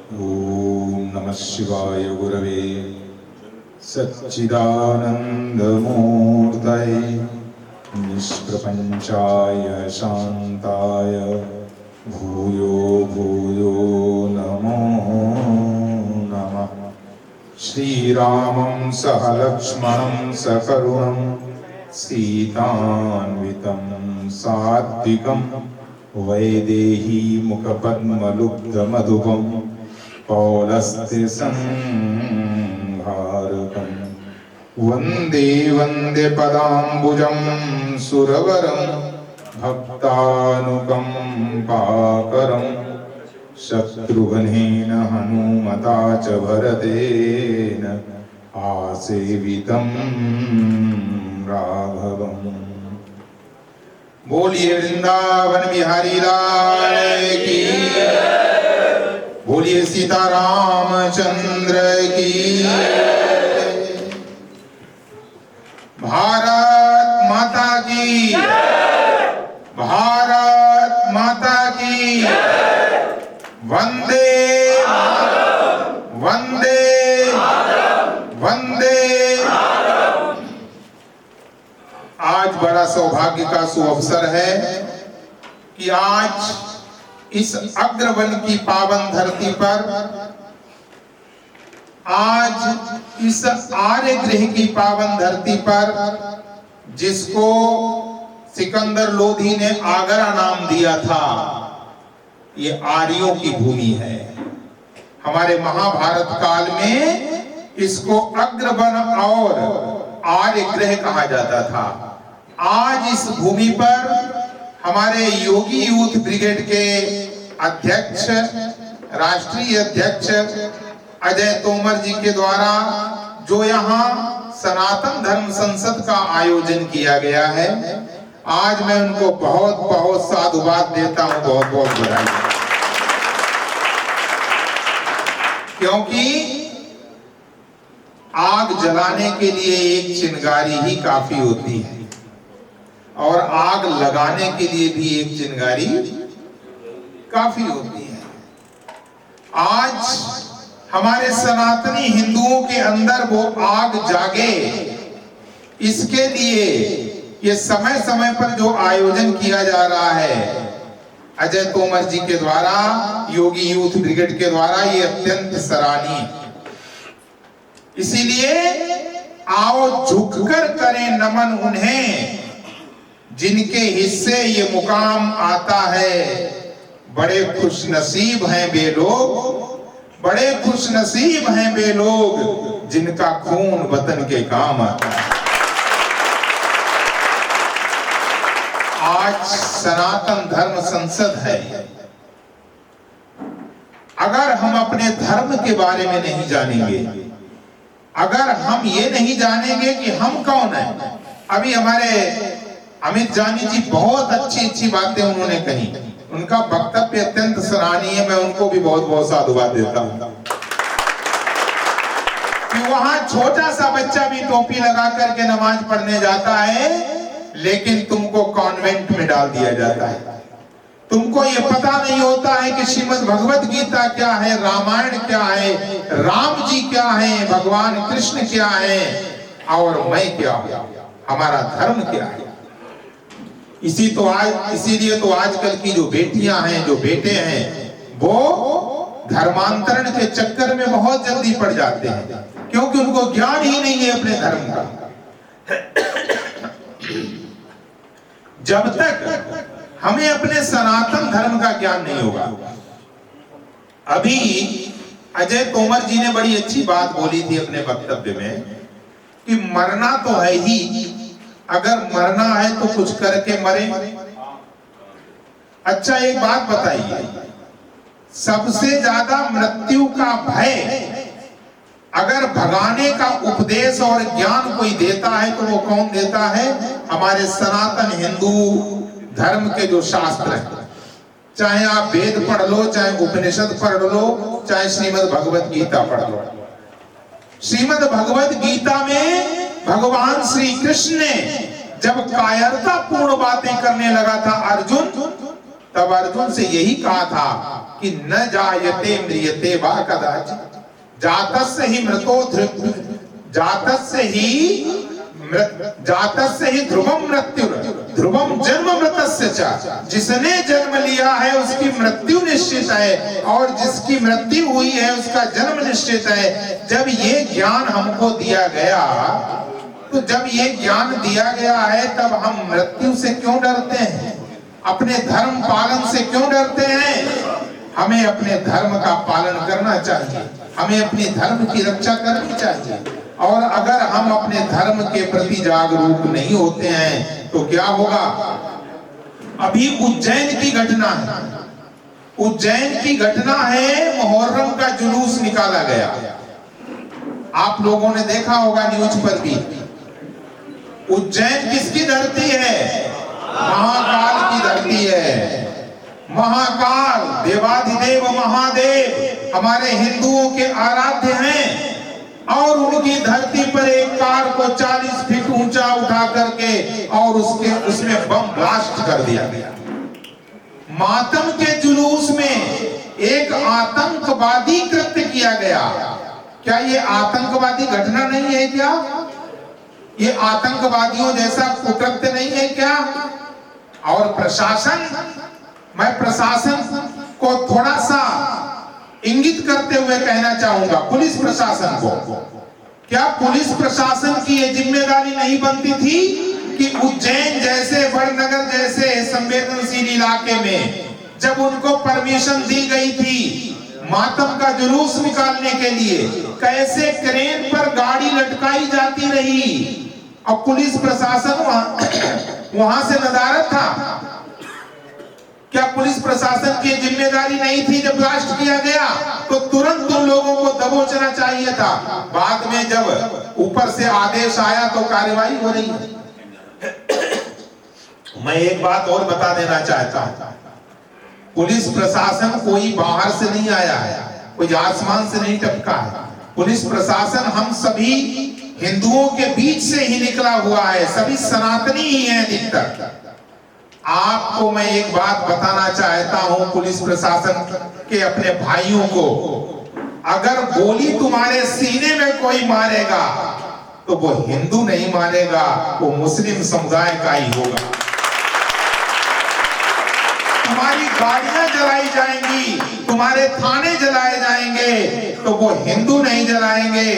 ओम नमः शिवाय गुरवे सच्चिदानन्दमूर्तये निष्प्रपञ्चाय शान्ताय भूयो भूयो नमो नमः। श्रीरामं सह लक्ष्मणं सकरुणं सीतान्वितं सात्विकं वैदेही मुखपद्मलुब्धमधुपं पौलस्त्यसंहारकं वन्दे वन्दे पदाम्बुजं सुरवरं भक्तानुकम्पाकरं शत्रुघ्नेन हनुमता च भरतेन आसेवितं राघवम्। बोलिए वृंदावन बिहारी लाल की, बोलिए सीतारामचंद्र की। भारत माता की, भारत माता की। वंदे वंदे वंदे। आज बड़ा सौभाग्य का सुअवसर है कि आज इस अग्रवन की पावन धरती पर, आज इस आर्य गृह की पावन धरती पर, जिसको सिकंदर लोधी ने आगरा नाम दिया था, ये आर्यों की भूमि है। हमारे महाभारत काल में इसको अग्रवन और आर्य गृह कहा जाता था। आज इस भूमि पर हमारे योगी यूथ ब्रिगेड के अध्यक्ष, राष्ट्रीय अध्यक्ष अजय तोमर जी के द्वारा जो यहाँ सनातन धर्म संसद का आयोजन किया गया है, आज मैं उनको बहुत बहुत साधुवाद देता हूँ, बहुत बहुत बधाई। क्योंकि आग जलाने के लिए एक चिंगारी ही काफी होती है और आग लगाने के लिए भी एक चिंगारी काफी होती है। आज हमारे सनातनी हिंदुओं के अंदर वो आग जागे, इसके लिए ये समय समय पर जो आयोजन किया जा रहा है अजय तोमर जी के द्वारा, योगी यूथ ब्रिगेड के द्वारा, ये अत्यंत सराहनीय है। इसीलिए आओ झुककर करें नमन उन्हें जिनके हिस्से ये मुकाम आता है। बड़े खुश नसीब हैं वे लोग, बड़े खुश नसीब हैं वे लोग जिनका खून वतन के काम आता है। आज सनातन धर्म संसद है। अगर हम अपने धर्म के बारे में नहीं जानेंगे, अगर हम ये नहीं जानेंगे कि हम कौन हैं, अभी हमारे अमित जानी जी बहुत अच्छी बातें उन्होंने कही, उनका वक्तव्य अत्यंत सराहनीय है। मैं उनको भी बहुत बहुत साधुवाद देता हूँ कि वहां छोटा सा बच्चा भी टोपी लगा करके नमाज पढ़ने जाता है, लेकिन तुमको कॉन्वेंट में डाल दिया जाता है। तुमको ये पता नहीं होता है कि श्रीमद् भगवत गीता क्या है, रामायण क्या है, राम जी क्या है, भगवान कृष्ण क्या है और मैं क्या हूं, हमारा धर्म क्या है। इसीलिए तो आजकल की जो बेटियां हैं, जो बेटे हैं, वो धर्मांतरण के चक्कर में बहुत जल्दी पड़ जाते हैं, क्योंकि उनको ज्ञान ही नहीं है अपने धर्म का। जब तक हमें अपने सनातन धर्म का ज्ञान नहीं होगा। अभी अजय तोमर जी ने बड़ी अच्छी बात बोली थी अपने वक्तव्य में कि मरना तो है ही, अगर मरना है तो कुछ करके मरे। अच्छा एक बात बताइए, सबसे ज्यादा मृत्यु का भय अगर भगाने का उपदेश और ज्ञान कोई देता है तो वो कौन देता है? हमारे सनातन हिंदू धर्म के जो शास्त्र हैं, चाहे आप वेद पढ़ लो, चाहे उपनिषद पढ़ लो, चाहे श्रीमद् भगवत गीता पढ़ लो। श्रीमद् भगवत गीता में भगवान श्री कृष्ण ने जब कायरता पूर्ण बातें करने लगा था अर्जुन, तब अर्जुन से यही कहा था कि न जायते म्रियते वा कदाचित् जातस्य ही मृतो जातस्य ही ध्रुवम मृत्यु ध्रुवम जन्म मृतस्य च, जिसने जन्म लिया है उसकी मृत्यु निश्चित है और जिसकी मृत्यु हुई है उसका जन्म निश्चित है। जब ये ज्ञान हमको दिया गया, तो जब ये ज्ञान दिया गया है तब हम मृत्यु से क्यों डरते हैं? अपने धर्म पालन से क्यों डरते हैं? हमें अपने धर्म का पालन करना चाहिए, हमें अपने धर्म की रक्षा करनी चाहिए। और अगर हम अपने धर्म के प्रति जागरूक नहीं होते हैं तो क्या होगा? अभी उज्जैन की घटना है, उज्जैन की घटना है, मुहर्रम का जुलूस निकाला गया। आप लोगों ने देखा होगा न्यूज पर भी। उज्जैन किसकी धरती है? महाकाल की धरती है। महाकाल देवाधिदेव महादेव हमारे हिंदुओं के आराध्य हैं और उनकी धरती पर एक कार को 40 फीट ऊंचा उठा करके और उसमें बम ब्लास्ट कर दिया गया। मातम के जुलूस में एक आतंकवादी कृत्य किया गया। क्या ये आतंकवादी घटना नहीं है क्या? ये आतंकवादियों जैसा कुकृत्य नहीं है क्या? और प्रशासन, मैं प्रशासन को थोड़ा सा इंगित करते हुए कहना चाहूंगा, पुलिस प्रशासन को, क्या पुलिस प्रशासन की ये जिम्मेदारी नहीं बनती थी कि उज्जैन जैसे, बड़नगर जैसे संवेदनशील इलाके में जब उनको परमिशन दी गई थी मातम का जुलूस निकालने के लिए, कैसे क्रेन पर गाड़ी लटकाई जाती रही और पुलिस प्रशासन वहां से नदारद था? क्या पुलिस प्रशासन की जिम्मेदारी नहीं थी? जब ब्लास्ट किया गया तो तुरंत उन लोगों को दबोचना चाहिए था। बाद में जब ऊपर से आदेश आया तो कार्रवाई हो रही है। मैं एक बात और बता देना चाहता हूं, पुलिस प्रशासन कोई बाहर से नहीं आया है, कोई आसमान से नहीं टपका है। पुलिस प्रशासन हम सभी हिंदुओं के बीच से ही निकला हुआ है, सभी सनातनी ही हैं अधिकतर। आपको मैं एक बात बताना चाहता हूं, पुलिस प्रशासन के अपने भाइयों को, अगर गोली तुम्हारे सीने में कोई मारेगा तो वो हिंदू नहीं मारेगा, वो मुस्लिम समुदाय का ही होगा। तुम्हारी गाड़ियां जलाई जाएंगी, तुम्हारे थाने जलाए जाएंगे तो वो हिंदू नहीं जलाएंगे,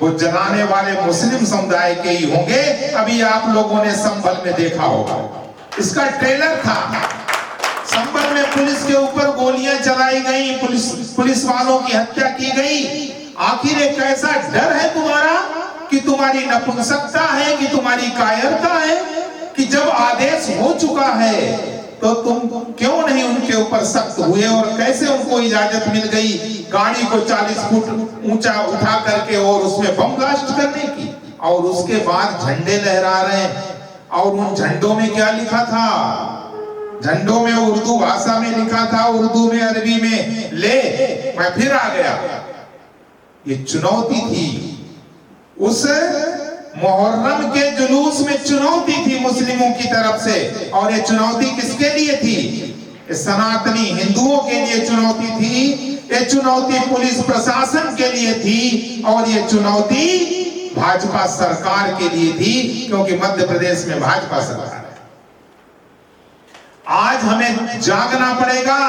वो जलाने वाले मुस्लिम समुदाय के ही होंगे। अभी आप लोगों ने संभल में देखा होगा, इसका ट्रेलर था। संभल में पुलिस के ऊपर गोलियां चलाई गई, पुलिस वालों की हत्या की गई। आखिर एक कैसा डर है तुम्हारा कि तुम्हारी नपुंसकता है कि तुम्हारी कायरता है कि जब आदेश हो चुका है तो तुम क्यों नहीं उनके ऊपर सख्त हुए? और कैसे उनको इजाजत मिल गई गाड़ी को 40 फुट ऊंचा उठा करके और उसमें बम ब्लास्ट करने की? और उसके बाद झंडे लहरा रहे हैं और उन झंडों में क्या लिखा था? झंडों में उर्दू भाषा में लिखा था, उर्दू में, अरबी में। ले मैं फिर आ गया। ये चुनौती थी, उस मुहर्रम के जुलूस में चुनौती थी मुस्लिमों की तरफ से। और ये चुनौती किसके लिए थी? सनातनी हिंदुओं के लिए चुनौती थी, ये चुनौती पुलिस प्रशासन के लिए थी और ये चुनौती भाजपा सरकार के लिए थी, क्योंकि मध्य प्रदेश में भाजपा सरकार है। आज हमें जागना पड़ेगा।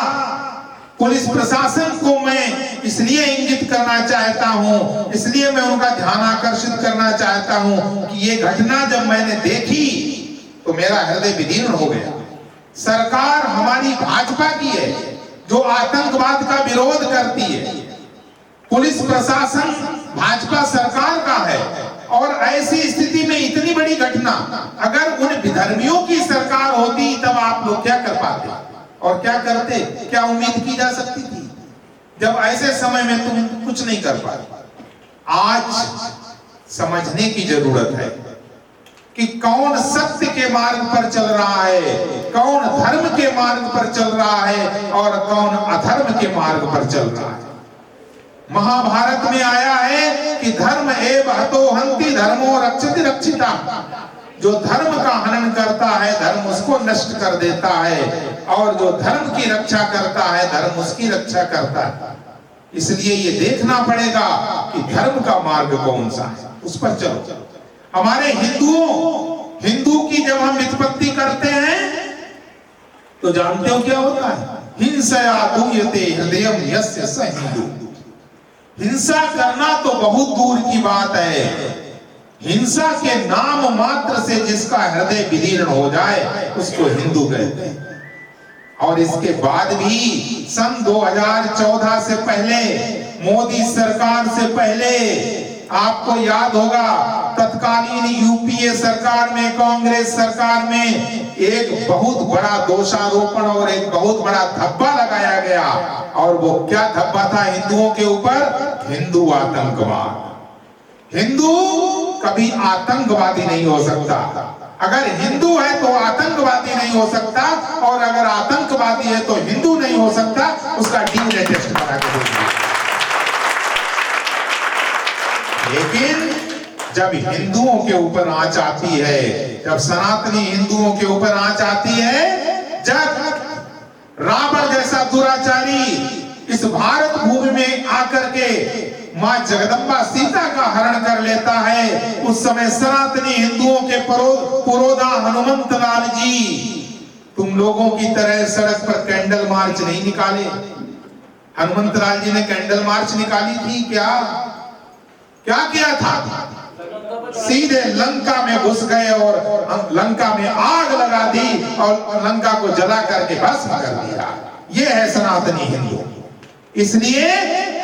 पुलिस प्रशासन को मैं इसलिए इंगित करना चाहता हूं, इसलिए मैं उनका ध्यान आकर्षित करना चाहता हूं कि ये घटना जब मैंने देखी तो मेरा हृदय विदीर्ण हो गया। सरकार हमारी भाजपा की है जो आतंकवाद का विरोध करती है, पुलिस प्रशासन भाजपा सरकार का है। और ऐसी स्थिति में इतनी बड़ी घटना, अगर उन विधर्मियों की सरकार होती तब आप लोग क्या कर पाते और क्या करते? क्या उम्मीद की जा सकती थी? जब ऐसे समय में तुम कुछ नहीं कर पाते। आज समझने की जरूरत है कि कौन सत्य के मार्ग पर चल रहा है, कौन धर्म के मार्ग पर चल रहा है और कौन अधर्म के मार्ग पर चल रहा है। महाभारत में आया है कि धर्म एव हतो हन्ति धर्मो रक्षति रक्षिता। जो धर्म का हनन करता है धर्म उसको नष्ट कर देता है। और जो धर्म की रक्षा करता है धर्म उसकी रक्षा करता है। इसलिए ये देखना पड़ेगा कि धर्म का मार्ग कौन सा है, उस पर चलो। हमारे हिंदू की जब हम व्युत्पत्ति करते हैं तो जानते हो क्या होता है? हिंसया दूयते हृदयम यस्य स हिंदू। हिंसा करना तो बहुत दूर की बात है, हिंसा के नाम मात्र से जिसका हृदय विदीर्ण हो जाए उसको हिंदू कहते हैं। और इसके बाद भी सन 2014 से पहले, मोदी सरकार से पहले, आपको याद होगा तत्कालीन यूपीए सरकार में, कांग्रेस सरकार में एक बहुत बड़ा दोषारोपण और एक बहुत बड़ा धब्बा लगाया गया। और वो क्या धब्बा था हिंदुओं के ऊपर? हिंदू आतंकवाद। हिंदू कभी आतंकवादी नहीं हो सकता। अगर हिंदू है तो आतंकवादी नहीं हो सकता, और अगर आतंकवादी है तो हिंदू नहीं हो सकता। उसका डीएनए टेस्ट करा के देखिए। लेकिन जब हिंदुओं के ऊपर आंच आती है, जब सनातनी हिंदुओं के ऊपर आंच आती है, जब रावण जैसा दुराचारी इस भारत भूमि में आकर के मां जगदम्बा सीता का हरण कर लेता है, उस समय सनातनी हिंदुओं के पुरोधा हनुमंत लाल जी तुम लोगों की तरह सड़क पर कैंडल मार्च नहीं निकाले। हनुमंत लाल जी ने कैंडल मार्च निकाली थी क्या? क्या किया था? सीधे लंका में घुस गए और लंका में आग लगा दी और लंका को जला करके भस्म कर दिया। ये है सनातनी हिंदू। इसलिए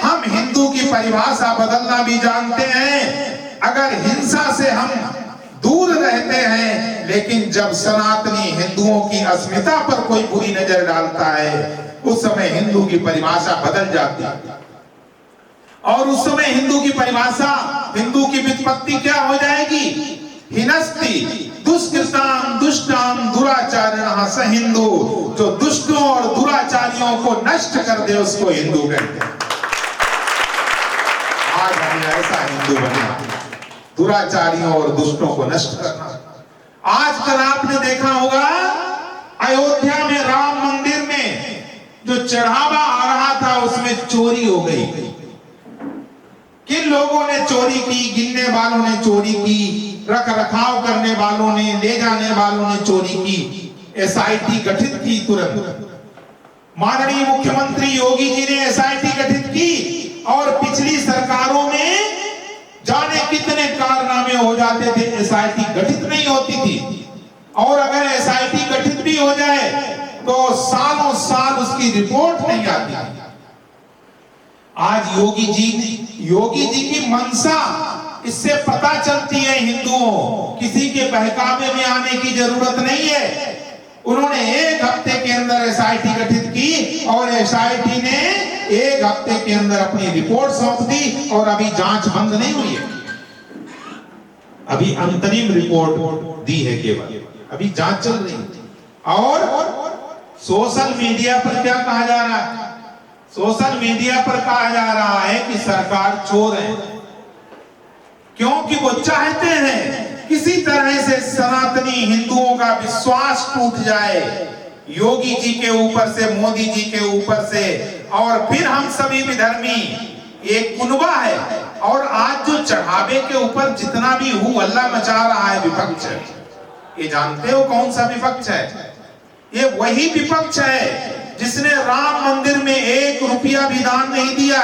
हम हिंदू की परिभाषा बदलना भी जानते हैं। अगर हिंसा से हम दूर रहते हैं, लेकिन जब सनातनी हिंदुओं की अस्मिता पर कोई बुरी नजर डालता है, उस समय हिंदू की परिभाषा बदल जाती है। और उस समय हिंदू की परिभाषा, हिंदू की व्युत्पत्ति क्या हो जाएगी? हिनस्ति दुष्कृताम दुष्टाम दुराचारिणः स हिंदू। जो दुष्टों और दुराचारियों को नष्ट कर दे उसको हिंदू कहते हैं। आज हमें ऐसा हिंदू बनना, दुराचारियों और दुष्टों को नष्ट करना। आजकल आपने देखा होगा अयोध्या में राम मंदिर में जो चढ़ावा आ रहा था उसमें चोरी हो गई। किन लोगों ने चोरी की? गिनने वालों ने चोरी की, रख रखाव करने वालों ने, ले जाने वालों ने चोरी की। एसआईटी गठित की तुरंत। माननीय मुख्यमंत्री योगी जी ने एसआईटी गठित की, और पिछली सरकारों में जाने कितने कारनामे हो जाते थे, एसआईटी गठित नहीं होती थी। और अगर एसआईटी गठित भी हो जाए तो सालों साल उसकी रिपोर्ट नहीं आती। आज योगी जी की मंशा इससे पता चलती है हिंदुओं, किसी के बहकावे में आने की जरूरत नहीं है। उन्होंने एक हफ्ते के अंदर एसआईटी गठित की और एसआईटी ने एक हफ्ते के अंदर अपनी रिपोर्ट सौंप दी, और अभी जांच बंद नहीं हुई है। अभी अंतरिम रिपोर्ट दी है केवल, अभी जांच चल रही है। और सोशल मीडिया पर क्या कहा जा रहा है? सोशल मीडिया पर कहा जा रहा है कि सरकार चोर है, क्योंकि वो चाहते हैं किसी तरह से सनातनी हिंदुओं का विश्वास टूट जाए योगी जी के ऊपर से, मोदी जी के ऊपर से, और फिर हम सभी विधर्मी एक कुनबा है। और आज जो चढ़ावे के ऊपर जितना भी हल्ला मचा रहा है विपक्ष, ये जानते हो कौन सा विपक्ष है? ये वही विपक्ष है जिसने राम मंदिर में 1 रुपया भी दान नहीं दिया।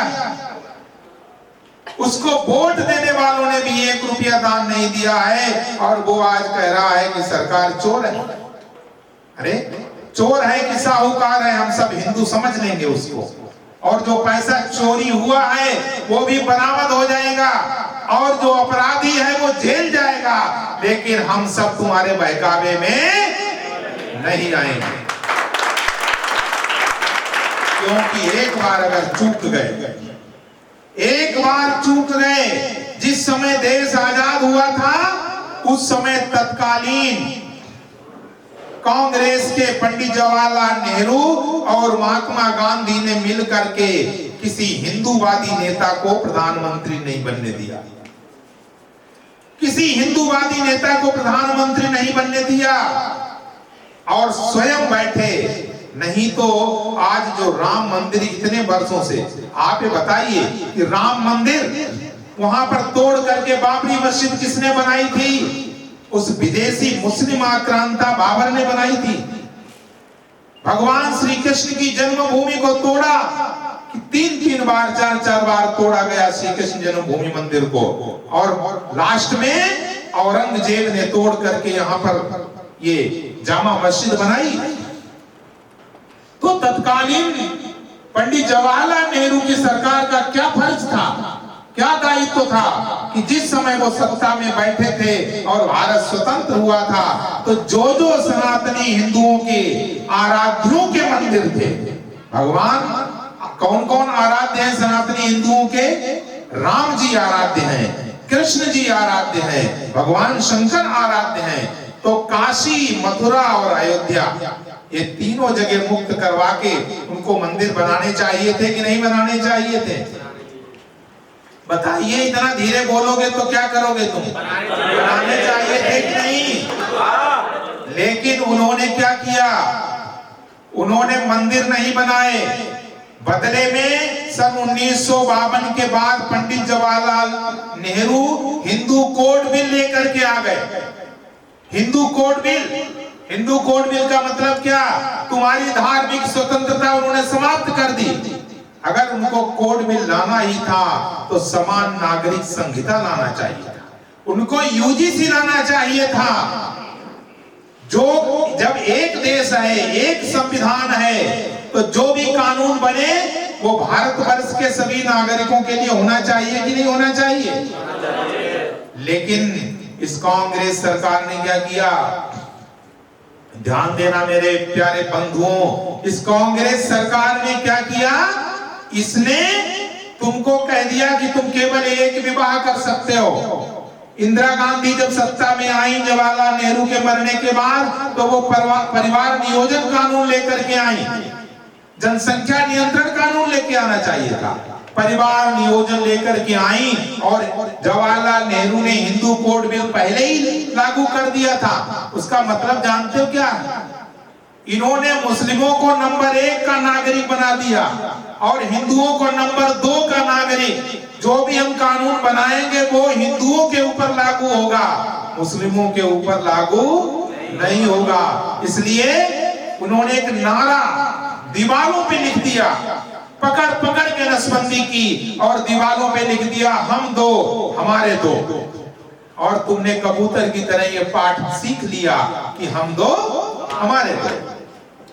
उसको वोट देने वालों ने भी 1 रुपया दान नहीं दिया है, और वो आज कह रहा है कि सरकार चोर है। अरे चोर है कि साहूकार है, हम सब हिंदू समझ लेंगे उसको। और जो पैसा चोरी हुआ है वो भी बरामद हो जाएगा, और जो अपराधी है वो जेल जाएगा। लेकिन हम सब तुम्हारे बहकावे में नहीं आएंगे, क्योंकि एक बार अगर चूक गए, एक बार चूक गए। जिस समय देश आजाद हुआ था उस समय तत्कालीन कांग्रेस के पंडित जवाहरलाल नेहरू और महात्मा गांधी ने मिलकर के किसी हिंदूवादी नेता को प्रधानमंत्री नहीं बनने दिया। किसी हिंदूवादी नेता को प्रधानमंत्री नहीं बनने दिया, और स्वयं बैठे नहीं तो आज जो राम मंदिर इतने वर्षों से, आप ये बताइए कि राम मंदिर वहां पर तोड़ करके बाबरी मस्जिद किसने बनाई थी? उस विदेशी मुस्लिम आक्रांता बाबर ने बनाई थी। भगवान श्री कृष्ण की जन्मभूमि को तोड़ा कि 3-3 बार 4-4 बार तोड़ा गया श्री कृष्ण जन्मभूमि मंदिर को, और लास्ट में औरंगजेब ने तोड़ करके यहाँ पर ये जामा मस्जिद बनाई। तो तत्कालीन पंडित जवाहरलाल नेहरू की सरकार का क्या फर्ज था, क्या दायित्व था कि जिस समय वो सत्ता में बैठे थे और भारत स्वतंत्र हुआ था, तो जो जो सनातनी हिंदुओं के आराध्यों के मंदिर थे, भगवान कौन कौन आराध्य हैं सनातनी हिंदुओं के? राम जी आराध्य हैं, कृष्ण जी आराध्य हैं, भगवान शंकर आराध्य हैं। तो काशी, मथुरा और अयोध्या, ये तीनों जगह मुक्त करवा के उनको मंदिर बनाने चाहिए थे कि नहीं बनाने चाहिए थे? बताइए, इतना धीरे बोलोगे तो क्या करोगे तुम? बनाने चाहिए थे कि नहीं? लेकिन उन्होंने क्या किया? उन्होंने मंदिर नहीं बनाए, बदले में सन 1952 के बाद पंडित जवाहरलाल नेहरू हिंदू कोड बिल लेकर के आ गए। हिंदू कोड बिल का मतलब क्या? तुम्हारी धार्मिक स्वतंत्रता उन्होंने समाप्त कर दी। अगर उनको कोड बिल लाना ही था तो समान नागरिक संहिता लाना चाहिए था, उनको यूजीसी लाना चाहिए था। जो जब एक देश है, एक संविधान है, तो जो भी कानून बने वो भारतवर्ष के सभी नागरिकों के लिए होना चाहिए कि नहीं होना चाहिए? लेकिन इस कांग्रेस सरकार ने क्या किया? ध्यान देना मेरे प्यारे बंधुओं, इस कांग्रेस सरकार ने क्या किया? इसने तुमको कह दिया कि तुम केवल एक विवाह कर सकते हो। इंदिरा गांधी जब सत्ता में आई जवाहरलाल नेहरू के मरने के बाद, तो वो परिवार नियोजन कानून लेकर के आई। जनसंख्या नियंत्रण कानून लेके आना चाहिए था, परिवार नियोजन लेकर के आई, और जवाहरलाल नेहरू ने हिंदू कोड बिल पहले ही लागू कर दिया था। उसका मतलब जानते हो क्या? इन्होंने मुस्लिमों को नंबर 1 का नागरिक बना दिया और हिंदुओं को नंबर 2 का नागरिक। जो भी हम कानून बनाएंगे वो हिंदुओं के ऊपर लागू होगा, मुस्लिमों के ऊपर लागू नहीं होगा। इसलिए उन्होंने एक नारा दीवारों पे लिख दिया, पकड़ पकड़ के नसबंदी की, और दीवारों पे लिख दिया, हम दो हमारे दो। और तुमने कबूतर की तरह ये पाठ सीख लिया कि हम दो हमारे दो।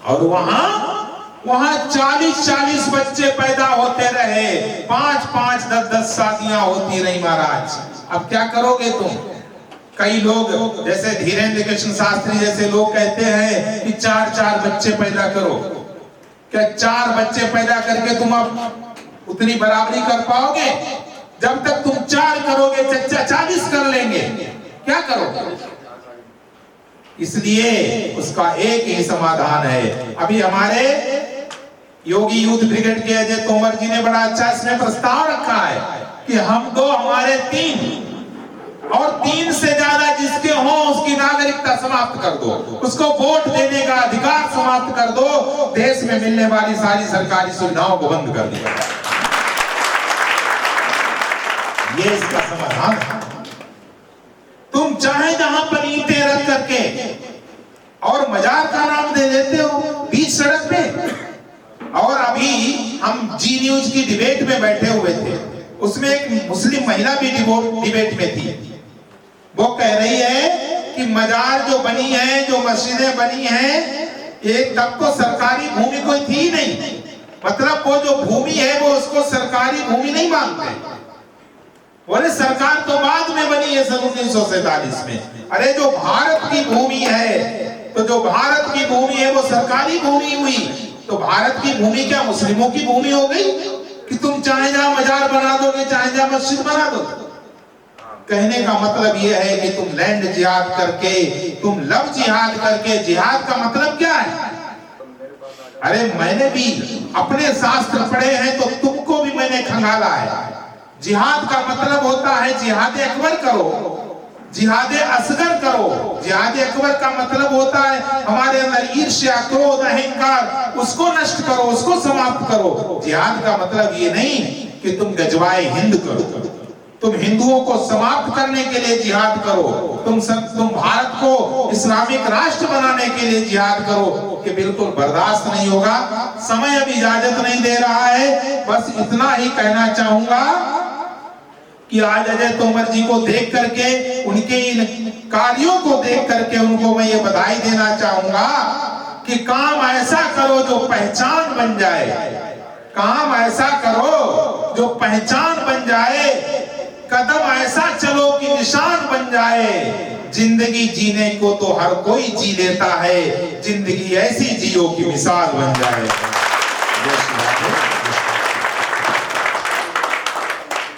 और वहां 40-40 बच्चे पैदा होते रहे, 5-5, 10-10 शादियां होती रही महाराज। अब क्या करोगे तुम? कई लोग जैसे धीरेन्द्र कृष्ण शास्त्री जैसे लोग कहते हैं कि 4-4 बच्चे पैदा करो। क्या 4 बच्चे पैदा करके तुम अब उतनी बराबरी कर पाओगे? जब तक तुम 4 करोगे, चच्चा 40 कर लेंगे। क्या करोगे? इसलिए उसका एक ही समाधान है। अभी हमारे योगी यूथ ब्रिगेड के अजय तोमर जी ने बड़ा अच्छा इसमें प्रस्ताव रखा है कि हम 2 हमारे 3, और 3 से ज्यादा जिसके हों उसकी नागरिकता समाप्त कर दो, उसको वोट देने का अधिकार समाप्त कर दो, देश में मिलने वाली सारी सरकारी सुविधाओं को बंद कर दिया। ये इसका समाधान है। तुम चाहे जहां पर ईंटें रख करके और मजार का नाम दे देते हो बीच सड़क पे। और अभी हम जी न्यूज की डिबेट में बैठे हुए थे, उसमें एक मुस्लिम महिला भी डिबेट में थी। वो कह रही है कि मजार जो बनी है, जो मस्जिदें बनी हैं, ये तब तो सरकारी भूमि कोई थी नहीं। मतलब वो जो भूमि है वो उसको सरकारी भूमि नहीं मानते। बोले सरकार तो बाद में बनी है, सन 1947 में। अरे जो भारत की भूमि है, तो जो भारत की भूमि है वो सरकारी भूमि हुई। तो भारत की भूमि क्या मुस्लिमों की भूमि हो गई कि तुम चाहे जहां मजार बना दोगे, चाहे जहां मस्जिद बना दो? कहने का मतलब यह है कि तुम लैंड जिहाद करके, तुम लव जिहाद करके, जिहाद का मतलब क्या है? अरे मैंने भी अपने शास्त्र पढ़े हैं, तो तुमको भी मैंने खंगाला है। जिहाद का मतलब होता है जिहाद अकबर करो, जिहाद असगर करो। जिहाद अकबर का मतलब होता है हमारे अंदर ईर्ष्या, क्रोध, अहंकार, उसको नष्ट करो, उसको समाप्त करो। जिहाद का मतलब ये नहीं कि तुम गजवाए हिंद करो, तुम हिंदुओं को समाप्त करने के लिए जिहाद करो, तुम भारत को इस्लामिक राष्ट्र बनाने के लिए जिहाद करो, कि बिल्कुल बर्दाश्त नहीं होगा। समय अब इजाजत नहीं दे रहा है। बस इतना ही कहना चाहूंगा कि आज अजय तोमर जी को देख करके, उनके इन कार्यों को देख करके उनको मैं ये बधाई देना चाहूंगा कि काम ऐसा करो जो पहचान बन जाए, काम ऐसा करो जो पहचान बन जाए, कदम ऐसा चलो कि निशान बन जाए। जिंदगी जीने को तो हर कोई जी लेता है, जिंदगी ऐसी जियो कि मिसाल बन जाए।